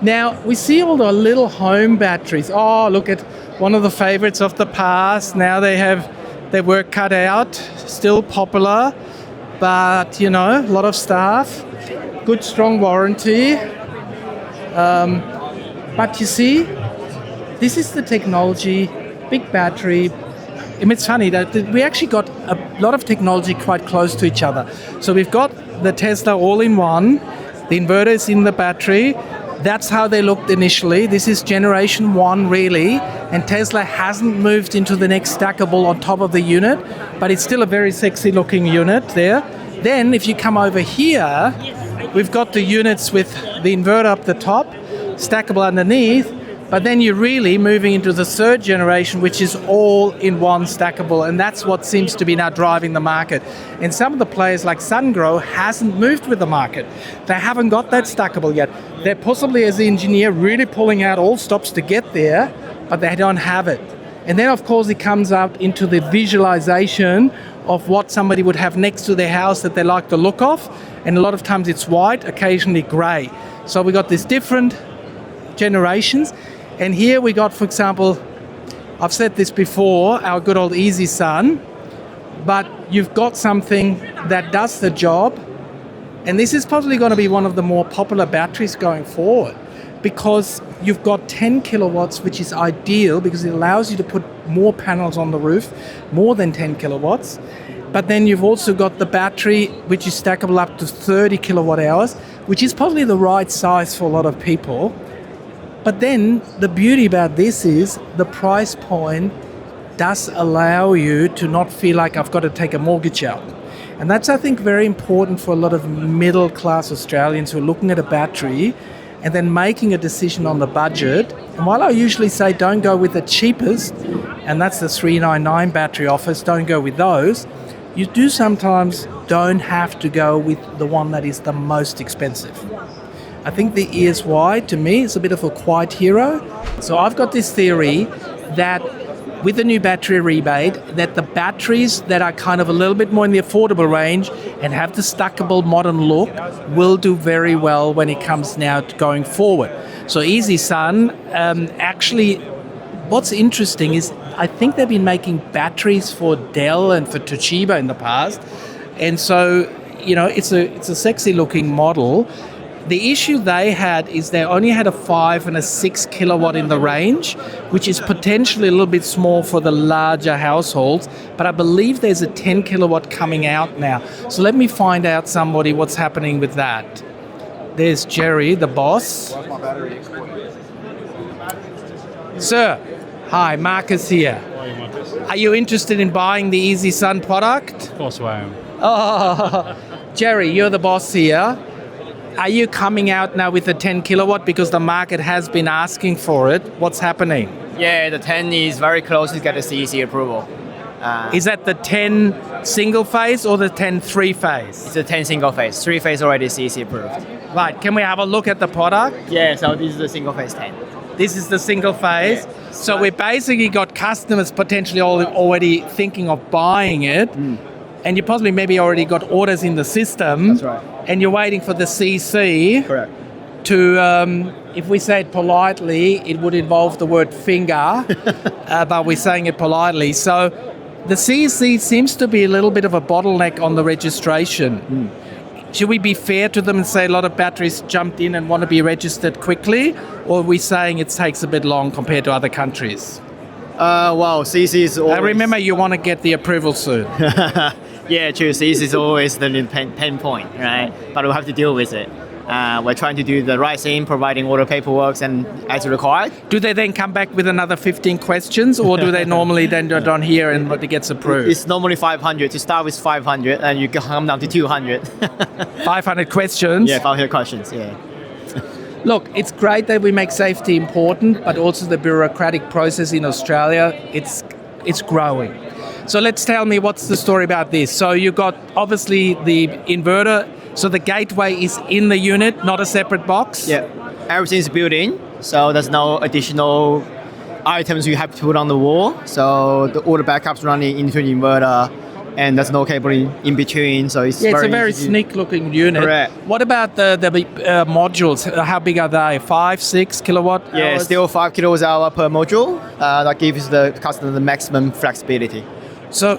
Now, we see all the little home batteries. Oh, look at one of the favorites of the past. Now they have their work cut out, still popular, but, a lot of staff, good, strong warranty. But you see, this is the technology, big battery. It's funny that we actually got a lot of technology quite close to each other. So we've got the Tesla all-in-one, the inverter is in the battery. That's how they looked initially. This is generation 1 really, and Tesla hasn't moved into the next stackable on top of the unit, but it's still a very sexy looking unit there. Then if you come over here, we've got the units with the inverter up the top, stackable underneath, but then you're really moving into the third generation, which is all in one stackable, and that's what seems to be now driving the market. And some of the players like Sungrow hasn't moved with the market. They haven't got that stackable yet. They're possibly, as the engineer, really pulling out all stops to get there, but they don't have it. And then, of course, it comes out into the visualization of what somebody would have next to their house that they like the look of, and a lot of times it's white, occasionally grey. So we got these different generations. And here we got, for example, I've said this before, our good old ESY Sun, but you've got something that does the job, and this is probably going to be one of the more popular batteries going forward, because you've got 10 kilowatts, which is ideal because it allows you to put more panels on the roof, more than 10 kilowatts. But then you've also got the battery, which is stackable up to 30 kilowatt hours, which is probably the right size for a lot of people. But then the beauty about this is the price point does allow you to not feel like I've got to take a mortgage out. And that's, I think, very important for a lot of middle-class Australians who are looking at a battery and then making a decision on the budget. And while I usually say don't go with the cheapest, and that's the 399 battery offers, don't go with those, you do sometimes don't have to go with the one that is the most expensive. I think the ESY, to me, is a bit of a quiet hero. So I've got this theory that with the new battery rebate, that the batteries that are kind of a little bit more in the affordable range and have the stackable modern look will do very well when it comes now to going forward. So ESY Sun, actually, what's interesting is I think they've been making batteries for Dell and for Toshiba in the past. And so, it's a sexy looking model. The issue they had is they only had a 5 and a 6 kilowatt in the range, which is potentially a little bit small for the larger households, but I believe there's a 10 kilowatt coming out now. So let me find out somebody what's happening with that. There's Jerry, the boss. Sir, hi, Markus here. Hi, Markus. Are you interested in buying the ESY Sun product? Of course I am. Oh, Jerry, you're the boss here. Are you coming out now with a 10 kilowatt because the market has been asking for it? What's happening? Yeah, the 10 is very close to get the CEC approval. Is that the 10 single phase or the 10 three phase? It's a 10 single phase. 3 phase already CEC approved. Right, can we have a look at the product? Yeah, so this is the single phase 10. This is the single phase. Yeah. So we basically got customers potentially already thinking of buying it. And you possibly maybe already got orders in the system. That's right. And you're waiting for the CC. Correct. To, if we say it politely, it would involve the word finger, but we're saying it politely. So the CC seems to be a little bit of a bottleneck on the registration. Should we be fair to them and say a lot of batteries jumped in and want to be registered quickly, or are we saying it takes a bit long compared to other countries? Well, CEC is always... I remember you want to get the approval soon. Yeah, true. CEC is always the pain point, right? But we'll have to deal with it. We're trying to do the right thing, providing all the paperwork and as required. Do they then come back with another 15 questions, or do they normally then go down here and it gets approved? It's normally 500. To start with 500, and you come down to 200. 500 questions? Yeah, 500 questions, yeah. Look, it's great that we make safety important, but also the bureaucratic process in Australia, it's growing. So let's tell me what's the story about this. So you got obviously the inverter, so the gateway is in the unit, not a separate box? Yeah, everything's built in, so there's no additional items you have to put on the wall. So all the backups running into the inverter, and there's no cabling in between, so it's it's a very easy. sleek looking unit. Correct. What about the modules? How big are they? 5, 6 kilowatt Yeah, hours? still 5 kilowatts hour per module. That gives the customer the maximum flexibility. So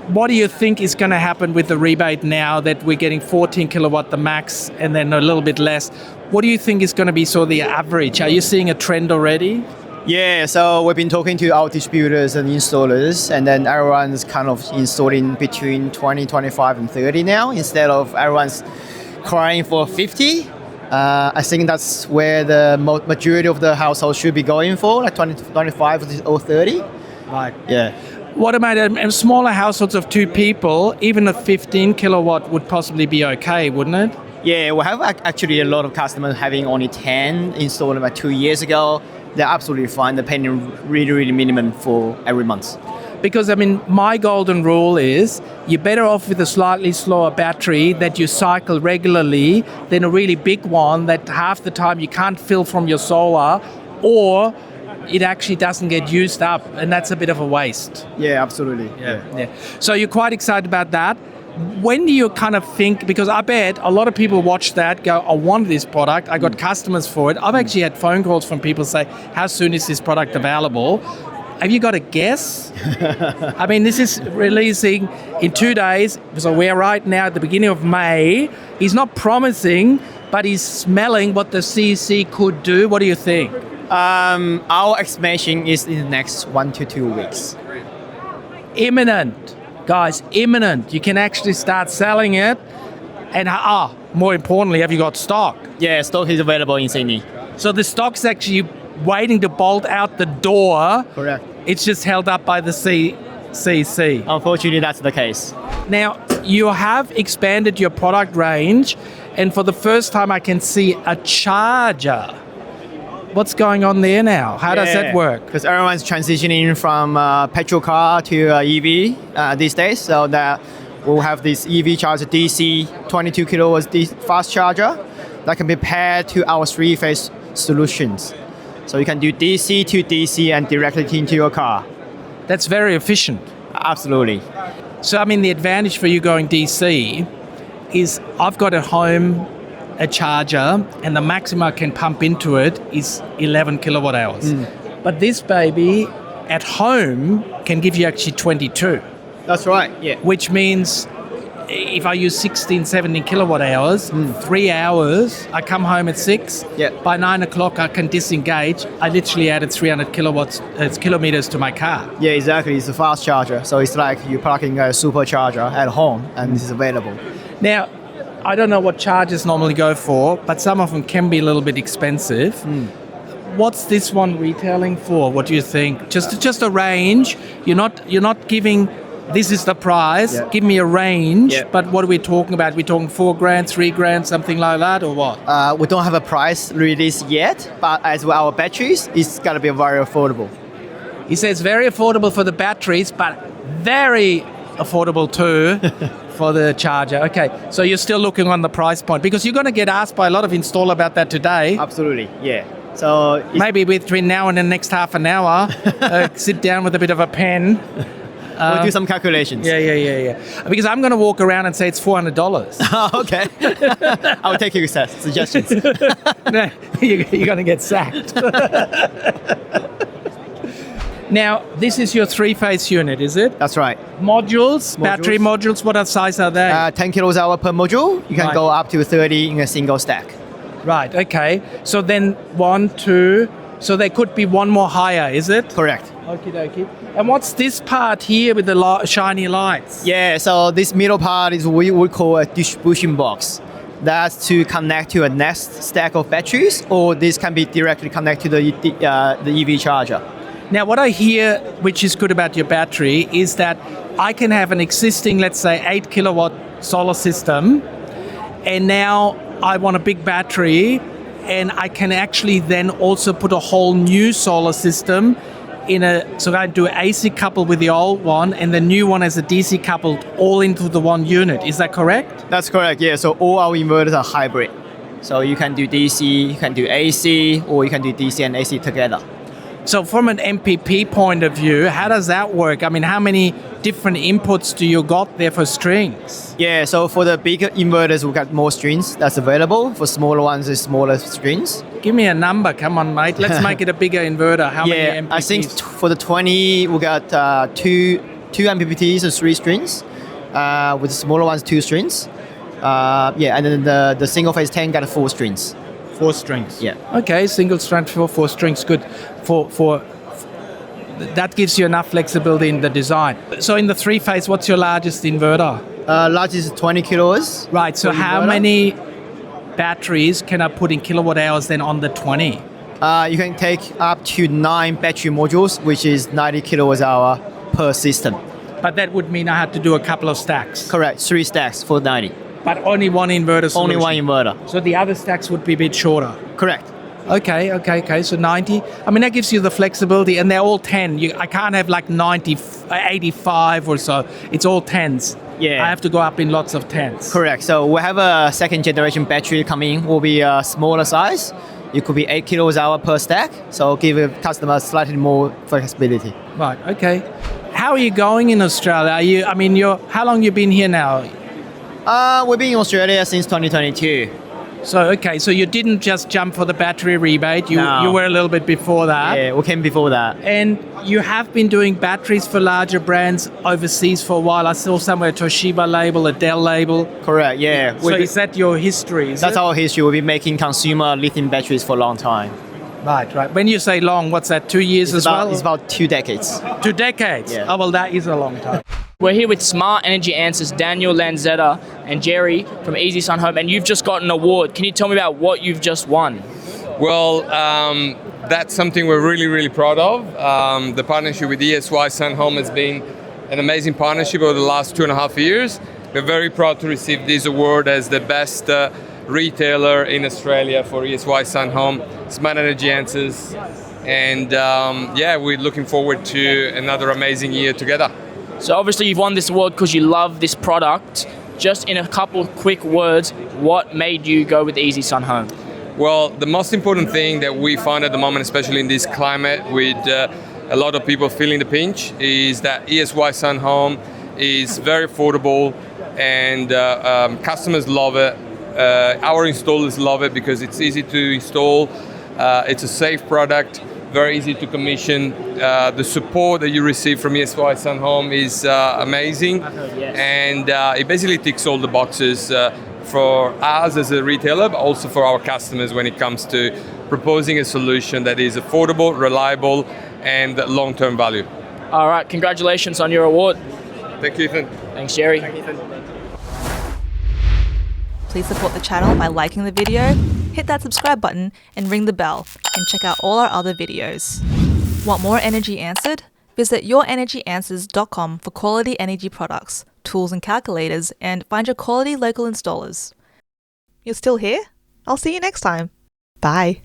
what do you think is going to happen with the rebate now that we're getting 14 kilowatt the max and then a little bit less? What do you think is going to be the average? Are you seeing a trend already? Yeah, so we've been talking to our distributors and installers, and then everyone's kind of installing between 20, 25, and 30 now, instead of everyone's crying for 50. I think that's where the majority of the households should be going for, like 20, 25 or 30. Right. Yeah. What about smaller households of 2 people? Even a 15 kilowatt would possibly be okay, wouldn't it? Yeah, we have actually a lot of customers having only 10 installed about 2 years ago. They're absolutely fine. They're paying really, really minimum for every month. Because, my golden rule is you're better off with a slightly slower battery that you cycle regularly than a really big one that half the time you can't fill from your solar, or it actually doesn't get used up, and that's a bit of a waste. Yeah, absolutely. Yeah. So you're quite excited about that. When do you kind of think, because I bet a lot of people watch that, go, I want this product, I got customers for it. I've actually had phone calls from people say, how soon is this product available? Have you got a guess? This is releasing in 2 days, so we're right now at the beginning of May. He's not promising, but he's smelling what the CEC could do. What do you think? Our estimation is in the next 1 to 2 weeks. Imminent. Guys, imminent. You can actually start selling it. And more importantly, have you got stock? Yeah, stock is available in Sydney. So the stock's actually waiting to bolt out the door. Correct. It's just held up by the CC. Unfortunately, that's the case. Now, you have expanded your product range, and for the first time I can see a charger. What's going on there now? How does that work? Because everyone's transitioning from petrol car to EV these days, so that we'll have this EV charger DC 22 kilowatts fast charger that can be paired to our 3-phase solutions. So you can do DC to DC and directly into your car. That's very efficient. Absolutely. So the advantage for you going DC is I've got at home a charger, and the maximum I can pump into it is 11 kilowatt hours. But this baby at home can give you actually 22. That's right, yeah. Which means if I use 16, 17 kilowatt hours, 3 hours, I come home at 6. Yeah. By 9 o'clock, I can disengage. I literally added 300 kilometers to my car. Yeah, exactly. It's a fast charger. So it's like you're plugging a supercharger at home, and this is available. Now, I don't know what chargers normally go for, but some of them can be a little bit expensive. What's this one retailing for? What do you think? Just a range. You're not giving, this is the price. Yeah. Give me a range. Yeah. But what are we talking about? We're talking $4,000, $3,000, something like that, or what? We don't have a price release yet, but as well our batteries, it's gonna be very affordable. He says very affordable for the batteries, but very affordable too for the charger. Okay, so you're still looking on the price point, because you're going to get asked by a lot of installers about that today. Absolutely, yeah. So maybe between now and the next half an hour, sit down with a bit of a pen. We'll do some calculations. Yeah. Because I'm going to walk around and say it's $400. Okay. I'll take your suggestions. No, you're going to get sacked. Now, this is your 3-phase unit, is it? That's right. Modules, battery modules, what size are they? 10 kilowatt hour per module. You can go up to 30 in a single stack. Right, okay. So then 1, 2, so there could be one more higher, is it? Correct. Okie dokie. And what's this part here with the shiny lights? Yeah, so this middle part is what we would call a distribution box. That's to connect to a next stack of batteries, or this can be directly connected to the EV charger. Now, what I hear, which is good about your battery, is that I can have an existing, let's say, 8 kilowatt solar system, and now I want a big battery, and I can actually then also put a whole new solar system so I do an AC coupled with the old one, and the new one as a DC coupled all into the one unit. Is that correct? That's correct, yeah. So all our inverters are hybrid. So you can do DC, you can do AC, or you can do DC and AC together. So from an MPP point of view, how does that work? How many different inputs do you got there for strings? Yeah, so for the bigger inverters, we got more strings that's available. For smaller ones, it's smaller strings. Give me a number, come on, mate. Let's make it a bigger inverter. How many MPPTs? I think for the 20, we got two MPPTs and 3 strings. With the smaller ones, 2 strings. And then the single phase 10 got 4 strings. 4 strings. Yeah. Okay, single strand for 4 strings, good. For that gives you enough flexibility in the design. So in the 3-phase, what's your largest inverter? Largest is 20 kilos. Right. So how inverter. many batteries can I put in kilowatt hours then on the 20? You can take up to 9 battery modules, which is 90 kilowatt hour per system. But that would mean I had to do a couple of stacks. Correct. 3 stacks for 90. But only one inverter solution. Only one inverter. So the other stacks would be a bit shorter. Correct. Okay. So 90. I mean, that gives you the flexibility, and they're all 10. I can't have like 90, 85 or so. It's all 10s. Yeah. I have to go up in lots of 10s. Correct. So we have a second generation battery coming. Will be a smaller size. It could be 8 kilowatt hour per stack. So give a customer slightly more flexibility. Right. Okay. How are you going in Australia? How long you been here now? We've been in Australia since 2022. So you didn't just jump for the battery rebate. You were a little bit before that. Yeah, we came before that. And you have been doing batteries for larger brands overseas for a while. I saw somewhere a Toshiba label, a Dell label. Correct, yeah. So is that your history? That's our history. We've been making consumer lithium batteries for a long time. Right. When you say long, what's that, 2 years as well? It's about 2 decades. 2 decades? Yeah. Oh, well, that is a long time. We're here with Smart Energy Answers, Daniel, Lanzetta, and Jerry from ESY Sun Home, and you've just got an award. Can you tell me about what you've just won? Well, that's something we're really, really proud of. The partnership with ESY Sunhome has been an amazing partnership over the last 2.5 years. We're very proud to receive this award as the best retailer in Australia for ESY Sunhome, Smart Energy Answers, and we're looking forward to another amazing year together. So obviously you've won this award because you love this product. Just in a couple of quick words, what made you go with ESY Sun Home? Well, the most important thing that we find at the moment, especially in this climate with a lot of people feeling the pinch, is that ESY Sun Home is very affordable, and customers love it. Our installers love it because it's easy to install, it's a safe product, very easy to commission. The support that you receive from ESY Sunhome is amazing, and it basically ticks all the boxes for us as a retailer, but also for our customers when it comes to proposing a solution that is affordable, reliable, and long-term value. All right, congratulations on your award. Thank you, Ethan. Thanks, Jerry. Please support the channel by liking the video, hit that subscribe button and ring the bell, and check out all our other videos. Want more energy answered? Visit yourenergyanswers.com for quality energy products, tools and calculators, and find your quality local installers. You're still here? I'll see you next time. Bye.